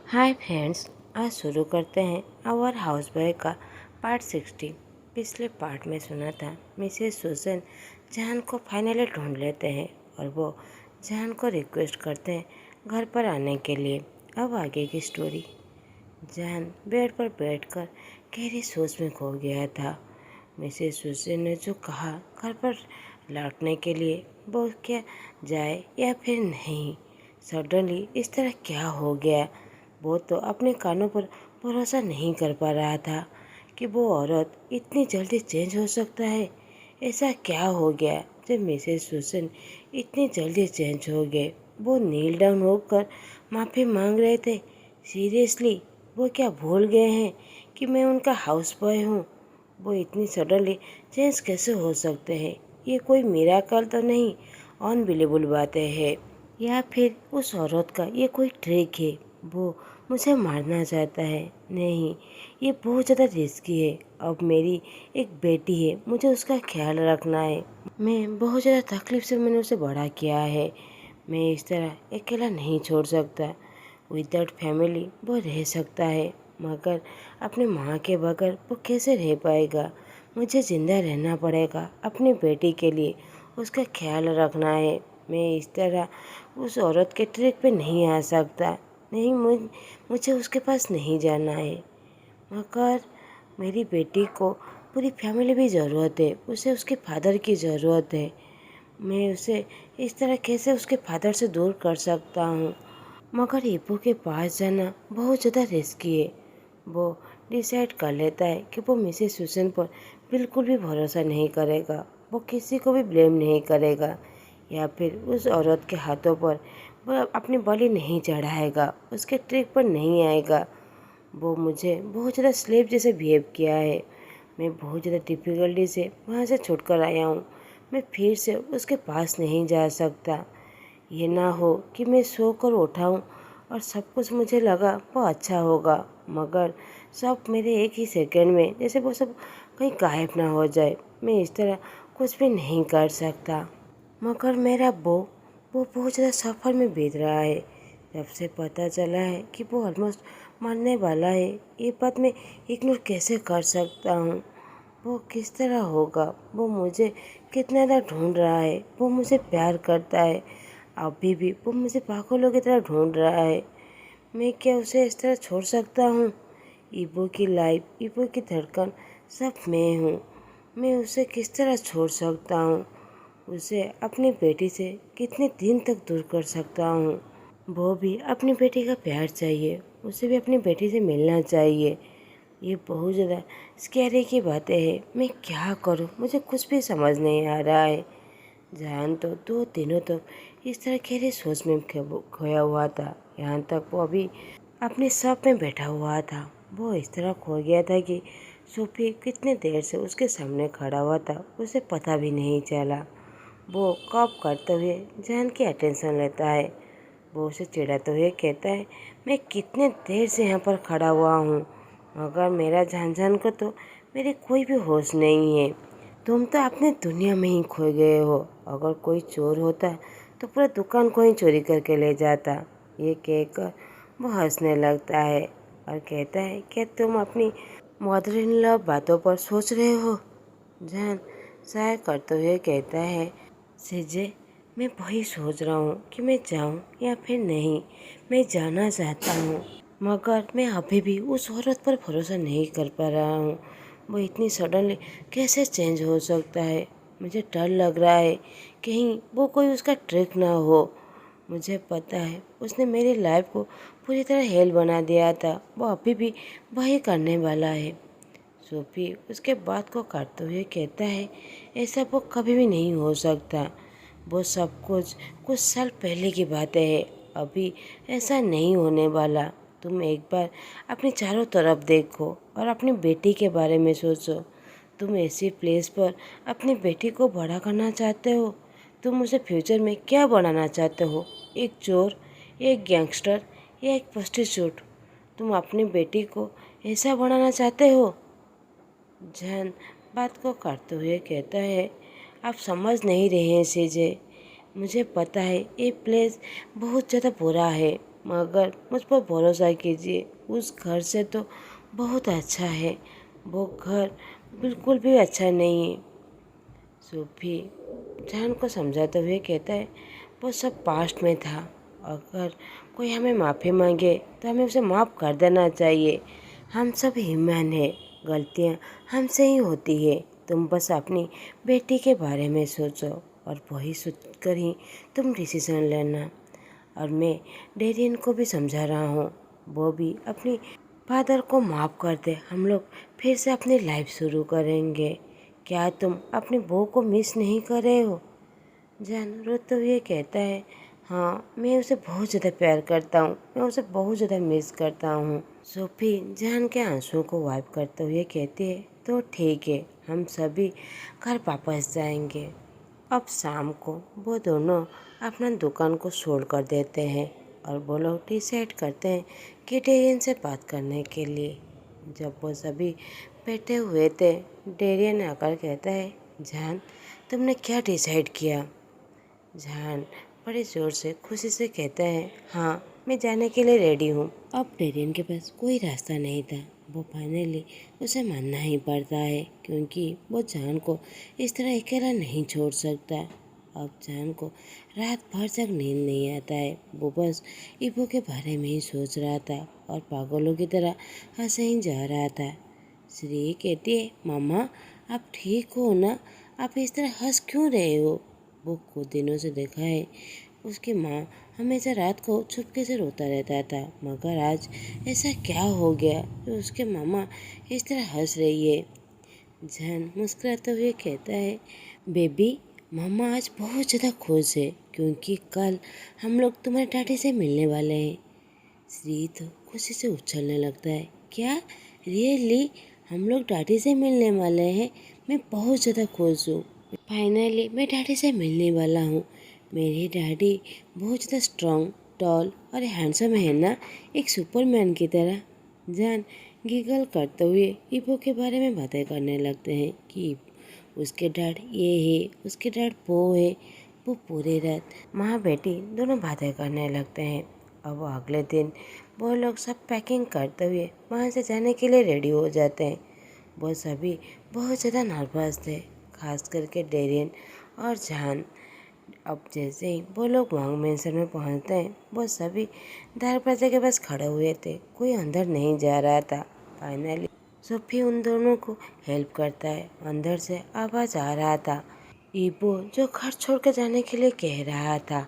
Hi friends, आज शुरू करते हैं आवर हाउस बॉय का पार्ट 60। पिछले पार्ट में सुना था मिसेस सुसन जहान को फाइनली ढूंढ लेते हैं और वो जहान को रिक्वेस्ट करते हैं घर पर आने के लिए। अब आगे की स्टोरी। जहान बेड पर बैठकर गहरी सोच में खो गया था। मिसेस सुसन ने जो कहा घर पर लौटने के लिए, वो क्या जाए या फिर नहीं। सडनली इस तरह क्या हो गया, वो तो अपने कानों पर भरोसा नहीं कर पा रहा था कि वो औरत इतनी जल्दी चेंज हो सकता है। ऐसा क्या हो गया जब मिसेस सुसन इतनी जल्दी चेंज हो गए। वो नील डाउन होकर माफ़ी मांग रहे थे। सीरियसली वो क्या भूल गए हैं कि मैं उनका हाउस बॉय हूँ। वो इतनी सडनली चेंज कैसे हो सकते हैं। ये कोई मिराकल तो नहीं, अनबिलीवेबल बातें हैं, या फिर उस औरत का ये कोई ट्रिक है। वो मुझे मारना चाहता है। नहीं, ये बहुत ज़्यादा रिस्की है। अब मेरी एक बेटी है, मुझे उसका ख्याल रखना है। मैं बहुत ज़्यादा तकलीफ से मैंने उसे बड़ा किया है। मैं इस तरह अकेला नहीं छोड़ सकता। विदाउट फैमिली वो रह सकता है, मगर अपनी माँ के बगैर वो कैसे रह पाएगा। मुझे ज़िंदा रहना पड़ेगा अपनी बेटी के लिए, उसका ख्याल रखना है। मैं इस तरह उस औरत के ट्रिक पे नहीं आ सकता। नहीं, मुझे उसके पास नहीं जाना है। मगर मेरी बेटी को पूरी फैमिली भी ज़रूरत है, उसे उसके फादर की ज़रूरत है। मैं उसे इस तरह कैसे उसके फादर से दूर कर सकता हूँ। मगर ईपू के पास जाना बहुत ज़्यादा रिस्की है। वो डिसाइड कर लेता है कि वो मिसेस सुसन पर बिल्कुल भी भरोसा नहीं करेगा। वो किसी को भी ब्लेम नहीं करेगा या फिर उस औरत के हाथों पर वो अपनी बलि नहीं चढ़ाएगा, उसके ट्रिक पर नहीं आएगा। वो मुझे बहुत ज़्यादा स्लेव जैसे बिहेव किया है। मैं बहुत ज़्यादा डिफ़िकल्टी से वहाँ से छूट कर आया हूँ। मैं फिर से उसके पास नहीं जा सकता। ये ना हो कि मैं सोकर उठाऊँ और सब कुछ मुझे लगा वो अच्छा होगा, मगर सब मेरे एक ही सेकंड में जैसे वो सब कहीं गायब ना हो जाए। मैं इस तरह कुछ भी नहीं कर सकता। मगर मेरा वो बहुत ज़्यादा सफ़र में बीत रहा है। जब से पता चला है कि वो ऑलमोस्ट मरने वाला है, ये बात मैं इग्नोर कैसे कर सकता हूँ। वो किस तरह होगा, वो मुझे कितना ज़्यादा ढूंढ रहा है, वो मुझे प्यार करता है। अभी भी वो मुझे पागलों की तरह ढूंढ रहा है। मैं क्या उसे इस तरह छोड़ सकता हूँ। ईबो की लाइफ, ईबो की धड़कन सब मैं हूँ। मैं उसे किस तरह छोड़ सकता हूँ। उसे अपनी बेटी से कितने दिन तक दूर कर सकता हूँ। वो भी अपनी बेटी का प्यार चाहिए, उसे भी अपनी बेटी से मिलना चाहिए। ये बहुत ज़्यादा स्कैरी की बातें हैं। मैं क्या करूँ, मुझे कुछ भी समझ नहीं आ रहा है। जहान तो 2 दिनों तक इस तरह गहरी सोच में खोया हुआ था। यहाँ तक वो अभी अपने शॉप में बैठा हुआ था। वो इस तरह खो गया था कि सोफी कितने देर से उसके सामने खड़ा हुआ था, उसे पता भी नहीं चला। वो कॉप करते हुए जहान की अटेंशन लेता है। वो उसे चिढ़ाते हुए कहता है, मैं कितने देर से यहाँ पर खड़ा हुआ हूँ, मगर मेरा जान को तो मेरे कोई भी होश नहीं है। तुम तो अपने दुनिया में ही खो गए हो। अगर कोई चोर होता तो पूरा दुकान को ही चोरी करके ले जाता। ये कहकर वो हंसने लगता है और कहता है, क्या तुम अपनी मदर इन लॉ बातों पर सोच रहे हो। जहान सहाय करते हुए कहता है, सीजे, मैं वही सोच रहा हूँ कि मैं जाऊँ या फिर नहीं। मैं जाना चाहता हूँ, मगर मैं अभी भी उस औरत पर भरोसा नहीं कर पा रहा हूँ। वो इतनी सडनली कैसे चेंज हो सकता है। मुझे डर लग रहा है कहीं वो कोई उसका ट्रिक ना हो। मुझे पता है उसने मेरी लाइफ को पूरी तरह हेल बना दिया था। वो अभी भी वही करने वाला है। सोफी उसके बात को काटते हुए कहता है, ऐसा वो कभी भी नहीं हो सकता। वो सब कुछ साल पहले की बातें हैं। अभी ऐसा नहीं होने वाला। तुम एक बार अपने चारों तरफ देखो और अपनी बेटी के बारे में सोचो। तुम ऐसी प्लेस पर अपनी बेटी को बड़ा करना चाहते हो। तुम उसे फ्यूचर में क्या बनाना चाहते हो, एक चोर, एक गैंगस्टर या एक प्रोस्टिट्यूट। तुम अपनी बेटी को ऐसा बनाना चाहते हो। जैन बात को काटते हुए कहता है, आप समझ नहीं रहे हैं सीजे। मुझे पता है ये प्लेस बहुत ज़्यादा बुरा है, मगर मुझ पर भरोसा कीजिए, उस घर से तो बहुत अच्छा है, वो घर बिल्कुल भी अच्छा नहीं है। सूफी जान को समझाते हुए कहता है, वो सब पास्ट में था। अगर कोई हमें माफ़ी मांगे तो हमें उसे माफ़ कर देना चाहिए। हम सब ह्यूमन है, गलतियाँ हमसे ही होती है। तुम बस अपनी बेटी के बारे में सोचो और वही सोच कर ही तुम डिसीजन लेना। और मैं डेरियन को भी समझा रहा हूँ, वो भी अपनी फादर को माफ़ कर दे। हम लोग फिर से अपनी लाइफ शुरू करेंगे। क्या तुम अपनी बहू को मिस नहीं कर रहे हो? जान रोते हुए कहता है, हाँ मैं उसे बहुत ज़्यादा प्यार करता हूँ, मैं उसे बहुत ज़्यादा मिस करता हूँ। सोफी जान के आंसुओं को वाइप करते हुए कहती है, तो ठीक है, हम सभी घर वापस जाएंगे। अब शाम को वो दोनों अपना दुकान को छोड़ कर देते हैं और वो लोग डिसाइड करते हैं कि डेरियन से बात करने के लिए। जब वो सभी बैठे हुए थे, डेरियन आकर कहता है, जान तुमने क्या डिसाइड किया? जान बड़े ज़ोर से खुशी से कहता है, हाँ मैं जाने के लिए रेडी हूँ। अब डेरियन के पास कोई रास्ता नहीं था, वो फाइनली उसे मानना ही पड़ता है, क्योंकि वो जान को इस तरह अकेला नहीं छोड़ सकता। अब जान को रात भर तक नींद नहीं आता है, वो बस इबो के बारे में ही सोच रहा था और पागलों की तरह हंसे ही जा रहा था। श्री कहती है, मामा आप ठीक हो ना? आप इस तरह हंस क्यों रहे हो? वो कुछ दिनों से देखा है उसकी माँ हमेशा रात को चुपके से रोता रहता था, मगर आज ऐसा क्या हो गया कि उसके मामा इस तरह हंस रही है? जैन मुस्कुराते हुए कहता है, बेबी मामा आज बहुत ज़्यादा खुश है, क्योंकि कल हम लोग तुम्हारे डाडी से मिलने वाले हैं। श्री तो खुशी से उछलने लगता है, क्या रियली? हम लोग डाडी से मिलने वाले हैं? मैं बहुत ज़्यादा खुश हूँ। फाइनली मैं डैडी से मिलने वाला हूँ। मेरे डैडी बहुत ज़्यादा स्ट्रॉन्ग, टॉल और हैंडसम है ना, एक सुपरमैन की तरह। जान गिगल करते हुए इबो के बारे में बातें करने लगते हैं कि उसके डैड ये है, उसके डैड वो है। वो पूरी रात माँ बेटी दोनों बातें करने लगते हैं। अब अगले दिन वो लोग सब पैकिंग करते हुए वहाँ से जाने के लिए रेडी हो जाते हैं। वो सभी बहुत ज़्यादा नर्वस थे, खास करके डेरियन और जान। अब जैसे ही वो लोग वांग मेंशन में पहुंचते हैं, वो सभी दरवाजे के पास खड़े हुए थे, कोई अंदर नहीं जा रहा था। फाइनली सोफी उन दोनों को हेल्प करता है, अंदर से आवाज़ आ रहा था, ईबो जो घर छोड़ कर जाने के लिए कह रहा था।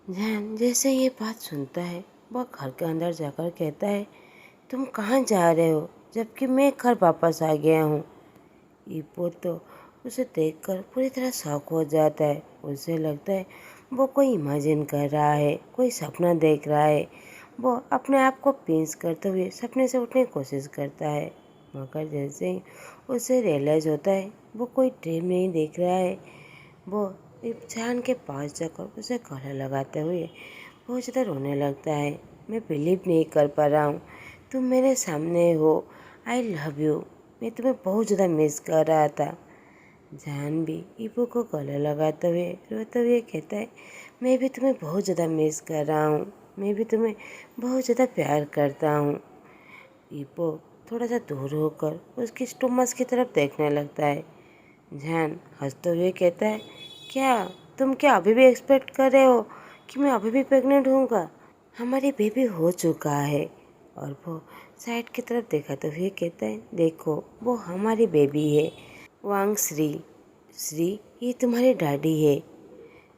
जान जैसे ये बात सुनता है, वह घर के अंदर जाकर कहता है, तुम कहाँ जा रहे हो, जबकि मैं घर वापस आ गया हूँ। ईपो तो उसे देखकर पूरी तरह शॉक हो जाता है। उसे लगता है वो कोई इमेजिन कर रहा है, कोई सपना देख रहा है। वो अपने आप को पिंच करते हुए सपने से उठने की कोशिश करता है, मगर जैसे ही उसे रियलाइज होता है वो कोई ड्रीम नहीं देख रहा है, वो जान के पास जाकर उसे गले लगाते हुए बहुत ज़्यादा रोने लगता है। मैं बिलीव नहीं कर पा रहा हूँ, तुम मेरे सामने हो, आई लव यू, मैं तुम्हें बहुत ज़्यादा मिस कर रहा था। जान भी ईपो को गले लगाते हुए रोते हुए कहता है, मैं भी तुम्हें बहुत ज़्यादा मिस कर रहा हूँ, मैं भी तुम्हें बहुत ज़्यादा प्यार करता हूँ। ईपो थोड़ा सा दूर होकर उसकी स्टोमस की तरफ देखने लगता है। जान हंसते हुए कहता है, तुम क्या अभी भी एक्सपेक्ट कर रहे हो कि मैं अभी भी प्रेग्नेंट होऊंगा? हमारी बेबी हो चुका है। और वो साइड की तरफ दिखाते हुए कहता है, देखो वो हमारी बेबी है, वांग श्री। श्री ये तुम्हारी डैडी है।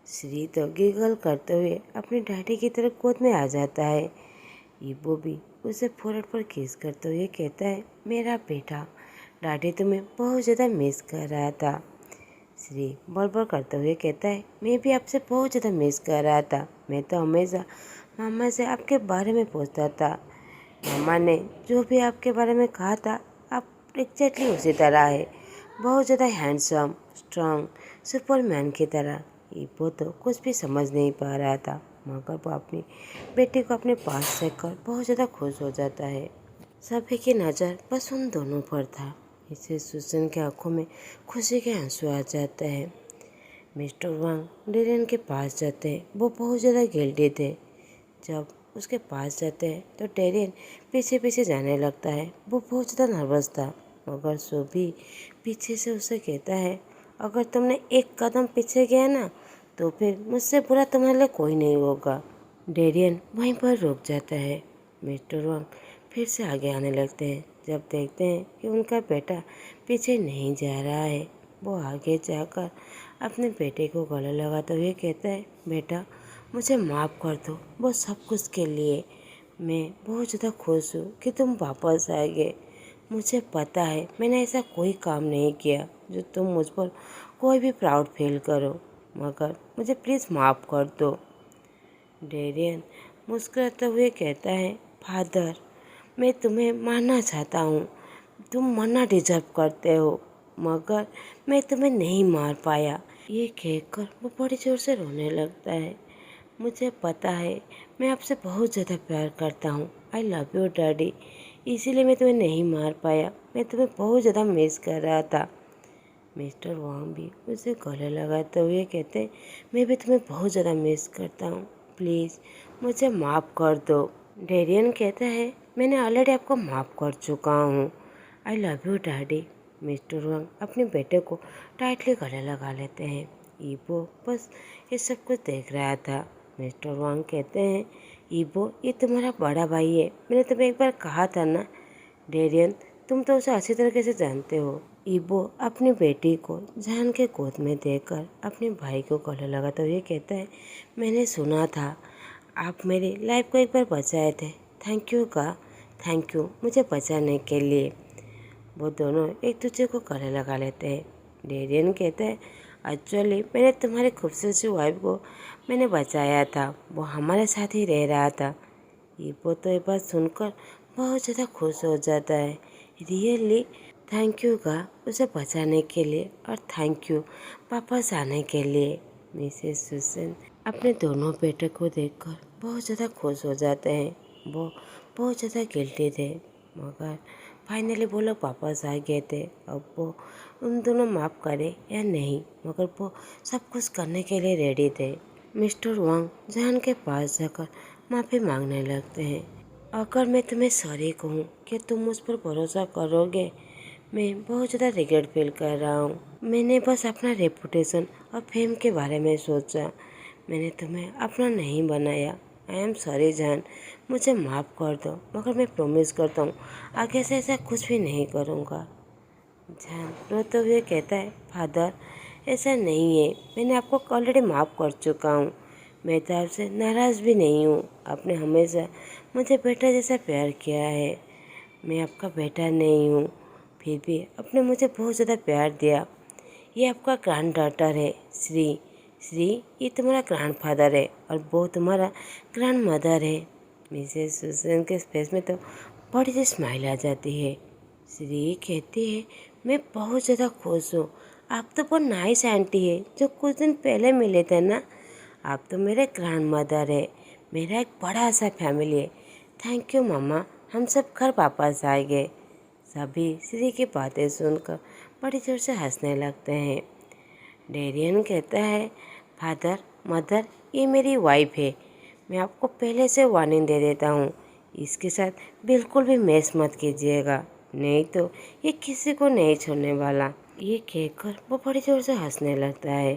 श्री तो गिगल करते हुए अपने डैडी की तरफ गोद में आ जाता है। ईबो भी उसे फोrehead पर किस करते हुए कहता है, मेरा बेटा, डैडी तुम्हें बहुत ज़्यादा मिस कर रहा था। श्री बड़बड़ करते हुए कहता है, मैं भी आपसे बहुत ज़्यादा मिस कर रहा था। मैं तो हमेशा मामा से आपके बारे में पूछता था, मामा ने जो भी आपके बारे में कहा था, आप एग्जैक्टली उसी तरह है, बहुत ज़्यादा हैंडसम, स्ट्रॉन्ग, सुपरमैन की तरह। वो तो कुछ भी समझ नहीं पा रहा था, मगर वो अपनी बेटी को अपने पास देखकर बहुत ज़्यादा खुश हो जाता है। सभी की नज़र बस उन दोनों पर था, इससे सुसन की आंखों में खुशी के आंसू आ जाते हैं। मिस्टर वांग डेरियन के पास जाते हैं, वो बहुत ज़्यादा गिल्टी थे। जब उसके पास जाते हैं तो डेरियन पीछे पीछे जाने लगता है। वो बहुत ज़्यादा नर्वस था, मगर सोफी पीछे से उसे कहता है, अगर तुमने एक कदम पीछे गया ना तो फिर मुझसे बुरा तुम्हारे लिए कोई नहीं होगा। डेरियन वहीं पर रुक जाता है। मिस्टर वांग फिर से आगे आने लगते हैं। जब देखते हैं कि उनका बेटा पीछे नहीं जा रहा है, वो आगे जाकर अपने बेटे को गले लगाते हुए कहता है, बेटा मुझे माफ़ कर दो वो सब कुछ के लिए। मैं बहुत ज़्यादा खुश हूँ कि तुम वापस आ गए। मुझे पता है मैंने ऐसा कोई काम नहीं किया जो तुम मुझ पर कोई भी प्राउड फील करो, मगर मुझे प्लीज़ माफ़ कर दो। डेरियन मुस्कुराते हुए कहता है, फादर मैं तुम्हें मारना चाहता हूँ, तुम मरना डिजर्व करते हो, मगर मैं तुम्हें नहीं मार पाया। ये कहकर वो बड़ी ज़ोर से रोने लगता है। मुझे पता है मैं आपसे बहुत ज़्यादा प्यार करता हूँ, आई लव यू डैडी, इसीलिए मैं तुम्हें नहीं मार पाया, मैं तुम्हें बहुत ज़्यादा मिस कर रहा था। मिस्टर वांग भी उसे गले लगाते हुए कहते हैं, मैं भी तुम्हें बहुत ज़्यादा मिस करता हूँ, प्लीज़ मुझे माफ़ कर दो। डेरियन कहता है, मैंने ऑलरेडी आपको माफ़ कर चुका हूँ, I love you daddy. Mister वांग अपने बेटे को टाइटली गले लगा लेते हैं। ईबो बस ये सब कुछ देख रहा था। मिस्टर वांग कहते हैं, ईबो ये तुम्हारा बड़ा भाई है, मैंने तुम्हें एक बार कहा था ना। डेरियन तुम तो उसे अच्छी तरीके से जानते हो। ईबो अपनी बेटी को जान के गोद में देकर अपने भाई को गले लगाते हुए कहता है, मैंने सुना था आप मेरी लाइफ को एक बार बचाए थे, थैंक यू का, थैंक यू मुझे बचाने के लिए। वो दोनों एक दूसरे को गले लगा लेते हैं। डेरियन कहता है, एक्चुअली मैंने तुम्हारी खूबसूरत वाइफ को मैंने बचाया था, वो हमारे साथ ही रह रहा था। ईबो तो ये बात सुनकर बहुत ज़्यादा खुश हो जाता है। रियली थैंक यू का उसे बचाने के लिए, और थैंक यू वापस आने के लिए। मिसेस सुसन अपने दोनों बेटे को देखकर बहुत ज़्यादा खुश हो जाते हैं। वो बहुत ज़्यादा गिल्टी थे, मगर फाइनली वो लोग वापस आ गए थे। अब वो उन दोनों माफ़ करे या नहीं, मगर वो सब कुछ करने के लिए रेडी थे। मिस्टर वांग जान के पास जाकर माफ़ी मांगने लगते हैं। अगर मैं तुम्हें सॉरी कहूँ कि तुम मुझ पर भरोसा करोगे, मैं बहुत ज़्यादा रिग्रेट फील कर रहा हूँ। मैंने बस अपना रेपुटेशन और फेम के बारे में सोचा, मैंने तुम्हें अपना नहीं बनाया। आई एम सॉरी जान, मुझे माफ़ कर दो, मगर मैं प्रॉमिस करता हूँ आगे से ऐसा कुछ भी नहीं करूँगा। जान रोते हुए कहता है, फादर ऐसा नहीं है, मैंने आपको ऑलरेडी माफ़ कर चुका हूँ, मैं तो आपसे नाराज़ भी नहीं हूँ। आपने हमेशा मुझे बेटा जैसा प्यार किया है। मैं आपका बेटा नहीं हूँ, फिर भी आपने मुझे बहुत ज़्यादा प्यार दिया। ये आपका ग्रैंड डॉटर है श्री, श्री ये तुम्हारा ग्रैंड फादर है और वो तुम्हारा ग्रैंड मदर है। मिसेस सुसन के फेस में तो बड़ी सी स्माइल आ जाती है। श्री कहती है, मैं बहुत ज़्यादा खुश हूँ, आप तो बहुत नाइस आंटी है जो कुछ दिन पहले मिले थे ना। आप तो मेरे ग्रैंड मदर है, मेरा एक बड़ा सा फैमिली है। थैंक यू मम्मा, हम सब घर वापस आ गए। सभी श्री की बातें सुनकर बड़ी जोर से हंसने लगते हैं। डेरियन कहता है, फादर मदर ये मेरी वाइफ है, मैं आपको पहले से वार्निंग दे देता हूँ, इसके साथ बिल्कुल भी मैच मत कीजिएगा, नहीं तो ये किसी को नहीं छोड़ने वाला। ये कहकर वो बड़ी जोर से हंसने लगता है।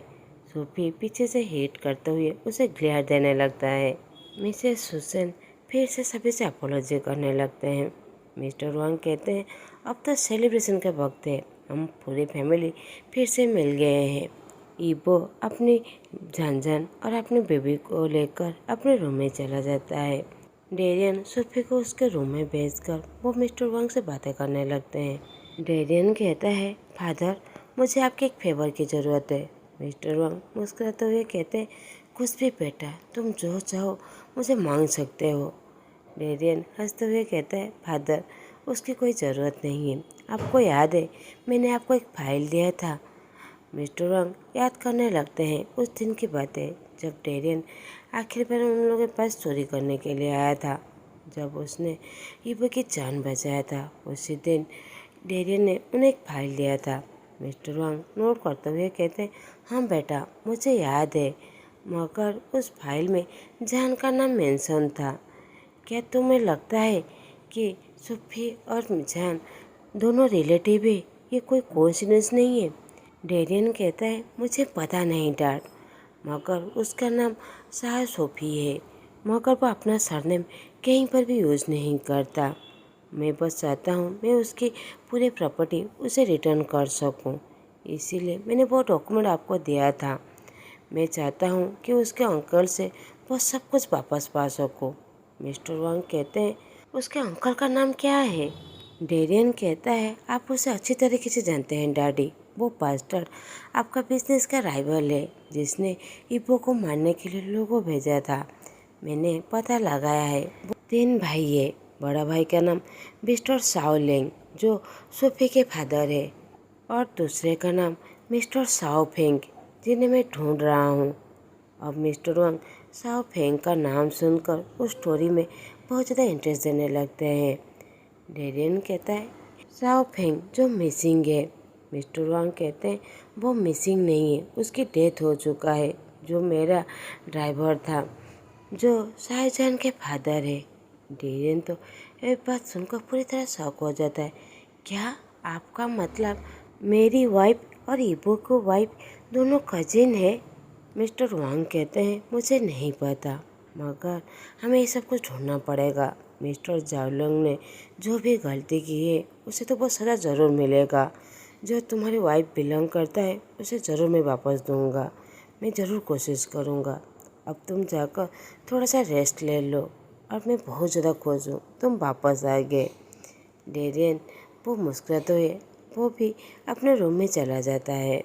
सोफी पीछे से हिट करते हुए उसे ग्लेयर देने लगता है। मिसेस सुसन फिर से सभी से अपोलॉजी करने लगते हैं। मिस्टर वांग कहते हैं, अब तो सेलिब्रेशन का वक्त है, हम पूरी फैमिली फिर से मिल गए हैं। ईबो अपनी जानजान और अपने बेबी को लेकर अपने रूम में चला जाता है। डेरियन सोफी को उसके रूम में भेजकर वो मिस्टर वांग से बातें करने लगते हैं। डेरियन कहता है, फादर मुझे आपके एक फेवर की ज़रूरत है। मिस्टर वांग मुस्कुराते हुए कहते हैं, कुछ भी बेटा, तुम जो चाहो मुझे मांग सकते हो। डेरियन हंसते हुए कहता है, फादर उसकी कोई ज़रूरत नहीं है, आपको याद है मैंने आपको एक फाइल दिया था। मिस्टर वांग याद करने लगते हैं उस दिन की बातें जब डेरियन आखिर बार उन लोगों के पास चोरी करने के लिए आया था, जब उसने ईबो की जान बचाया था। उसी दिन डेरियन ने उन्हें एक फाइल दिया था। मिस्टर वांग नोट करते हुए कहते हैं, हाँ बेटा मुझे याद है, मगर उस फाइल में जान का नाम मेंशन था। क्या तुम्हें लगता है कि सुफी और जान दोनों रिलेटिव है? ये कोई कोइंसिडेंस नहीं है। डेरियन कहता है, मुझे पता नहीं डैड, मगर उसका नाम शायद सोफी है, मगर वो अपना सरनेम कहीं पर भी यूज़ नहीं करता। मैं बस चाहता हूँ मैं उसकी पूरी प्रॉपर्टी उसे रिटर्न कर सकूँ, इसीलिए मैंने वो डॉक्यूमेंट आपको दिया था। मैं चाहता हूँ कि उसके अंकल से वो सब कुछ वापस पा सकूँ। मिस्टर वांग कहते हैं, उसके अंकल का नाम क्या है? डेरियन कहता है, आप उसे अच्छी तरीके से जानते हैं डैडी। वो पास्टर आपका बिजनेस का राइवल है, जिसने इबो को मारने के लिए लोगों भेजा था। मैंने पता लगाया है, वो 3 भाई है। बड़ा भाई का नाम मिस्टर साओ लेंग, जो सोफी के फादर है, और दूसरे का नाम मिस्टर साओ फेंग, जिन्हें मैं ढूंढ रहा हूँ। अब मिस्टर वांग साओ फेंग का नाम सुनकर उस स्टोरी में बहुत ज़्यादा इंटरेस्ट देने लगते हैं। डेरियन कहता है, साओ फेंग जो मिसिंग है। मिस्टर वांग कहते हैं, वो मिसिंग नहीं है, उसकी डेथ हो चुका है। जो मेरा ड्राइवर था, जो शाहजहान के फादर है। डेरियन तो ये बात सुनकर पूरी तरह शॉक हो जाता है। क्या आपका मतलब मेरी वाइफ और इबो को वाइफ दोनों कजिन है? मिस्टर वांग कहते हैं, मुझे नहीं पता, मगर हमें ये सब कुछ ढूंढना पड़ेगा। मिस्टर जाओलंग ने जो भी गलती की है उसे तो बहुत सज़ा ज़रूर मिलेगा। जो तुम्हारी वाइफ बिलोंग करता है उसे ज़रूर मैं वापस दूंगा। मैं ज़रूर कोशिश करूंगा। अब तुम जाकर थोड़ा सा रेस्ट ले लो, और मैं बहुत ज़्यादा खुश हूँ तुम वापस आ गए। डेरियन वो मुस्कुराते हुए वो भी अपने रूम में चला जाता है।